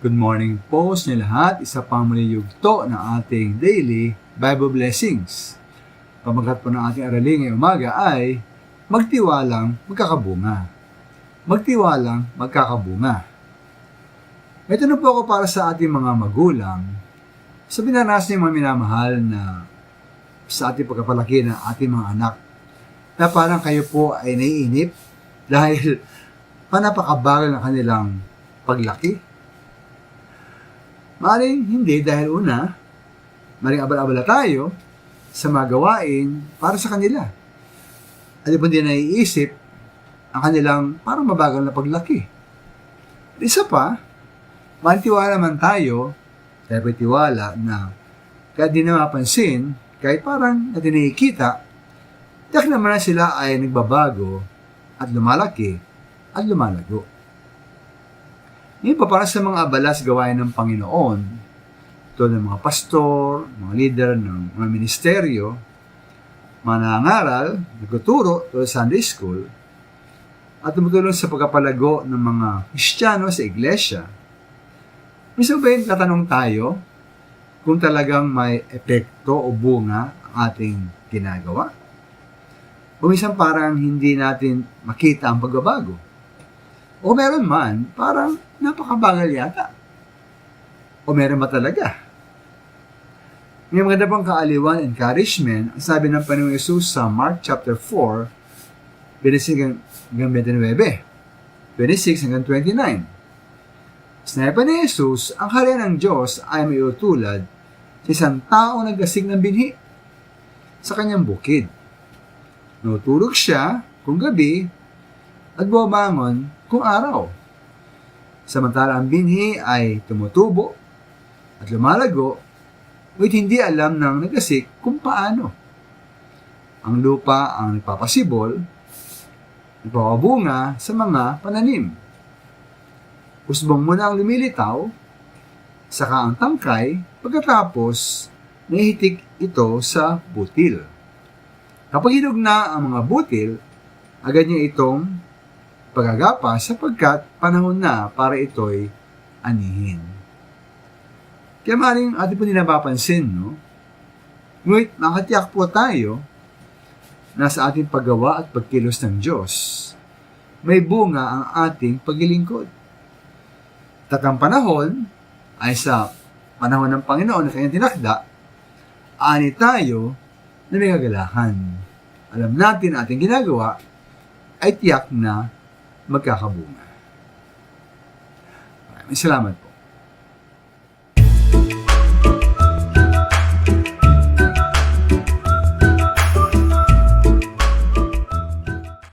Good morning po sa inyo lahat. Isa pang muli yugto ng ating daily Bible blessings. Pamagat po ng ating aralin ngayong umaga ay magtiwalang magkakabunga. Magtiwalang magkakabunga. Ito na po ako para sa ating mga magulang. Sa binanas niyo mga minamahal na sa ating pagkapalaki ng ating mga anak na parang kayo po ay naiinip dahil panapakabagal ng kanilang paglaki. Maring hindi dahil una, maring abala-abala tayo sa mga gawain para sa kanila. At iba din naiisip ang kanilang parang mabagal na paglaki. At isa pa, mantiwala naman tayo, dahil may tiwala na kahit di na mapansin, kahit parang natin nakikita, tiyak naman na sila ay nagbabago at lumalaki at lumalago. Ngayon pa para sa mga abala sa gawain ng Panginoon, tulad ng mga pastor, mga leader ng mga ministeryo, mga nangangaral, nagtuturo tulad sa Sunday School, at tumutulong sa pagkapalago ng mga Kristiyano sa iglesia. Minsan ba tatanong tayo kung talagang may epekto o bunga ang ating ginagawa? O minsan parang hindi natin makita ang pagbabago. O meron man, parang napakabagal yata. O meron ba talaga? May maganda pang kaaliwan, encouragement, ang sabi ng Panginoong Yesus sa Mark chapter 4, 26 hanggang 29, 26 hanggang 29. Sinabi ni Jesus, ang kaharian ng Diyos ay may utulad sa isang tao nagdasig ng binhi sa kanyang bukid. Natulog siya kung gabi at bumabangon kung araw. Samantala ang binhi ay tumutubo at lumalago, ngunit hindi alam ng nagdasik kung paano. Ang lupa ang nagpapasibol, nagpapabunga sa mga pananim. Usbong muna ang lumilitaw, saka ang tangkay, pagkatapos nahihitik ito sa butil. Kapag hinog na ang mga butil, agad niya itong pagagapa sapagkat panahon na para ito'y anihin. Kaya maaaring ating po napapansin, no? Ngunit nakatiyak po tayo na sa ating paggawa at pagkilos ng Diyos, may bunga ang ating paglilingkod. At ang panahon ay sa panahon ng Panginoon na kanyang tinakda, ani tayo na may kagalahan. Alam natin ang ating ginagawa ay tiyak na magkakabunga. Maraming salamat po.